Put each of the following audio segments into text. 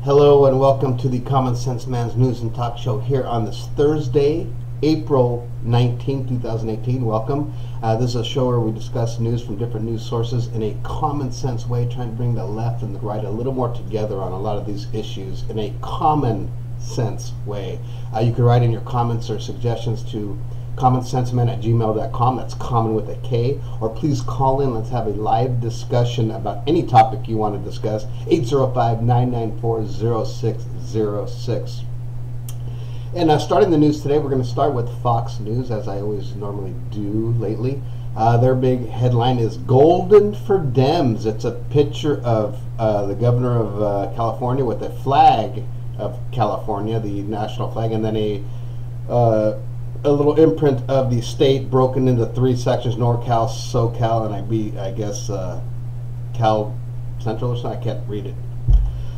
Hello and welcome to the Common Sense Man's News and Talk Show here on this Thursday, April 19, 2018. Welcome. This is a show where we discuss news from different news sources in a common sense way, trying to bring the left and the right a little more together on a lot of these issues in a common sense way. You can write in your comments or suggestions to commonsenseman@gmail.com. That's common with a K. Or please call in. Let's have a live discussion about any topic you want to discuss. 805-994-0606. And starting the news today, we're going to start with Fox News, as I always normally do lately. Their big headline is Golden for Dems. It's a picture of the governor of California with a flag of California, the national flag, and then a little imprint of the state broken into three sections: NorCal, SoCal, and I guess Cal Central or something. I can't read it.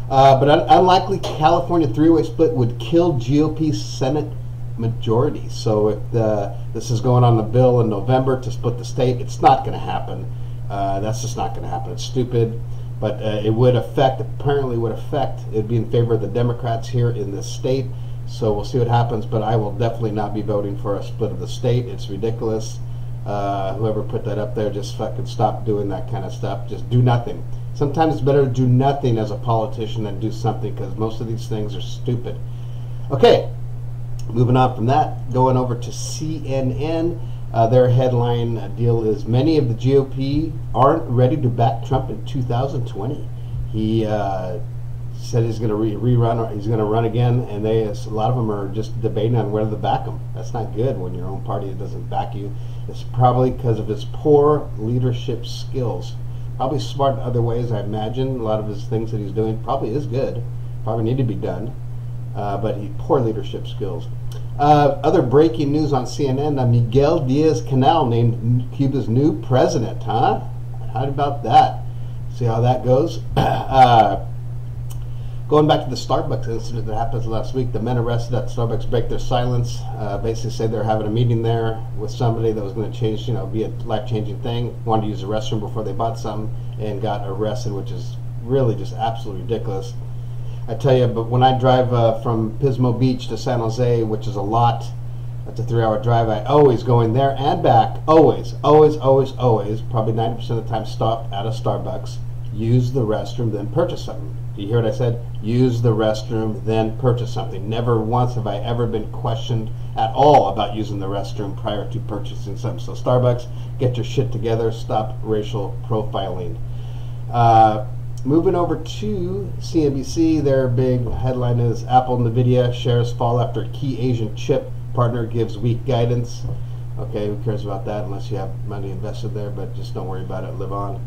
But unlikely California three-way split would kill GOP Senate majority. So if this is going on the bill in November to split the state, it's not going to happen. That's just not going to happen. It's stupid. But it would affect, apparently would affect, it would be in favor of the Democrats here in this state. So we'll see what happens, but I will definitely not be voting for a split of the state. It's ridiculous. Whoever put that up there, just fucking stop doing that kind of stuff. Just do nothing. Sometimes it's better to do nothing as a politician than do something, because most of these things are stupid. Okay, moving on from that, going over to CNN. Their headline deal is many of the GOP aren't ready to back Trump in 2020. He said he's going to rerun, or he's going to run again, and a lot of them are just debating on whether to back him. That's not good when your own party doesn't back you. It's probably because of his poor leadership skills. Probably smart in other ways, I imagine. A lot of his things that he's doing probably is good, probably need to be done, but poor leadership skills. Other breaking news on CNN, Miguel Diaz-Canel named Cuba's new president, huh? How about that? See how that goes? Going back to the Starbucks incident that happened last week, the men arrested at Starbucks break their silence, basically said they're having a meeting there with somebody that was going to change, be a life-changing thing, wanted to use the restroom before they bought something, and got arrested, which is really just absolutely ridiculous. I tell you, but when I drive from Pismo Beach to San Jose, which is a lot, that's a 3-hour drive, I always go in there and back, always, probably 90% of the time stop at a Starbucks, use the restroom, then purchase something. Do you hear what I said? Use the restroom, then purchase something. Never once have I ever been questioned at all about using the restroom prior to purchasing something. So Starbucks, get your shit together, stop racial profiling. Moving over to CNBC, their big headline is Apple and NVIDIA shares fall after key Asian chip partner gives weak guidance. Okay, who cares about that unless you have money invested there, but just don't worry about it, live on.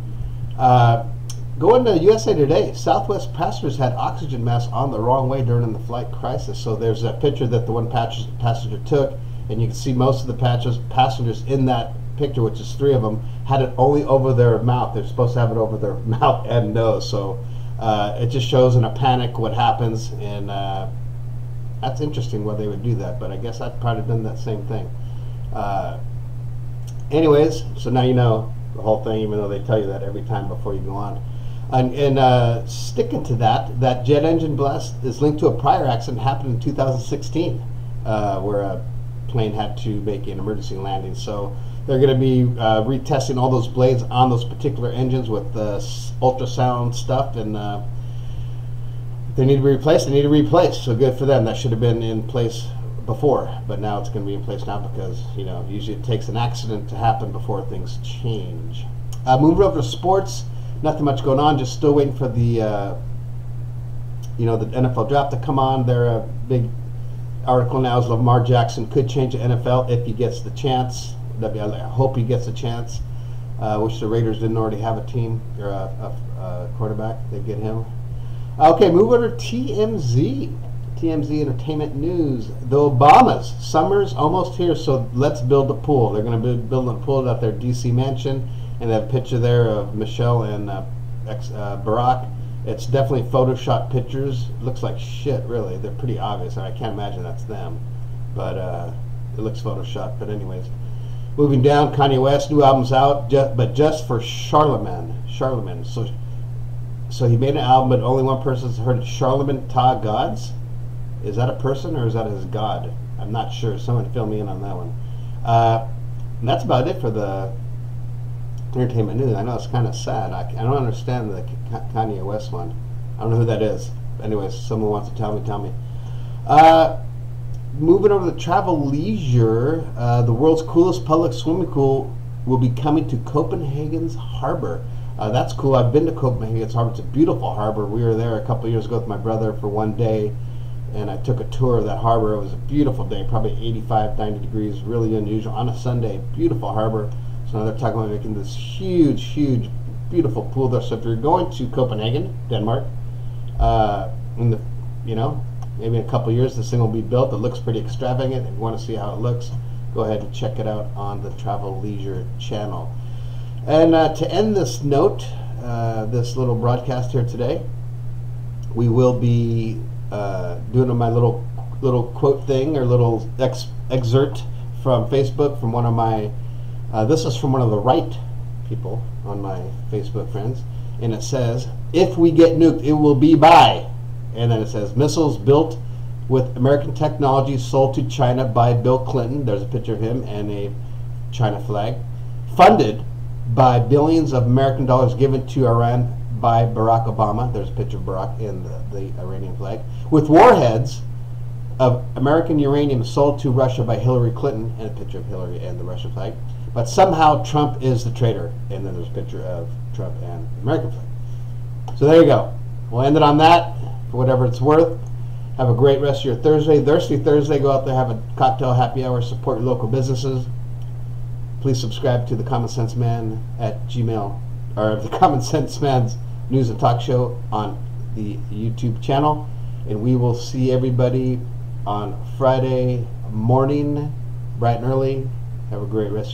Going to USA Today, Southwest passengers had oxygen masks on the wrong way during the flight crisis. So there's a picture that the one passenger took, and you can see most of the passengers in that picture, which is 3 of them, had it only over their mouth. They're supposed to have it over their mouth and nose. So it just shows in a panic what happens, and that's interesting why they would do that. But I guess I'd probably done that same thing. Anyways, so now you know the whole thing, even though they tell you that every time before you go on. And sticking to that jet engine blast is linked to a prior accident happened in 2016, where a plane had to make an emergency landing. So they're going to be retesting all those blades on those particular engines with ultrasound stuff, and they need to be replaced. They need to replace. So good for them. That should have been in place before, but now it's going to be in place now because usually it takes an accident to happen before things change. Moving over to sports. Nothing much going on. Just still waiting for the the NFL draft to come on. Their big article now is Lamar Jackson could change the NFL if he gets the chance. I hope he gets a chance. Wish the Raiders didn't already have a team or a quarterback. They get him. Okay, move over to TMZ. TMZ Entertainment News. The Obamas. Summer's almost here, so let's build a pool. They're going to be building a pool at their D.C. mansion. And that picture there of Michelle and Barack, it's definitely Photoshop pictures. It looks like shit, really. They're pretty obvious. I can't imagine that's them. But it looks Photoshopped. But anyways, moving down, Kanye West, new album's out, but just for Charlemagne. So So he made an album, but only one person's heard it. Charlemagne Ta Gods. Is that a person or is that his god? I'm not sure. Someone fill me in on that one. And that's about it for the entertainment news. I know it's kind of sad. I don't understand the Kanye West one. I don't know who that is. Anyways, someone wants to tell me. Moving over to travel leisure, the world's coolest public swimming pool will be coming to Copenhagen's harbor. That's cool. I've been to Copenhagen's harbor. It's a beautiful harbor. We were there a couple years ago with my brother for one day, and I took a tour of that harbor. It was a beautiful day, probably 85, 90 degrees, really unusual on a Sunday. Beautiful harbor. So now they're talking about making this huge, beautiful pool there. So if you're going to Copenhagen, Denmark, maybe in a couple years this thing will be built. It looks pretty extravagant. If you want to see how it looks, go ahead and check it out on the Travel Leisure channel. And to end this note, this little broadcast here today, we will be doing my little quote thing, or little excerpt from Facebook from one of my this is from one of the right people on my Facebook friends, and it says, "If we get nuked, it will be by," and then it says, "Missiles built with American technology sold to China by Bill Clinton." There's a picture of him and a China flag. "Funded by billions of American dollars given to Iran by Barack Obama." There's a picture of Barack and the Iranian flag. "With warheads of American uranium sold to Russia by Hillary Clinton," and a picture of Hillary and the Russian flag. "But somehow Trump is the traitor," and then there's a picture of Trump and the American flag. So there you go. We'll end it on that, for whatever it's worth. Have a great rest of your Thursday. Thirsty Thursday. Go out there, have a cocktail happy hour, support your local businesses. Please subscribe to the Common Sense Man at Gmail, or the Common Sense Man's News and Talk Show on the YouTube channel. And we will see everybody on Friday morning, bright and early. Have a great rest of your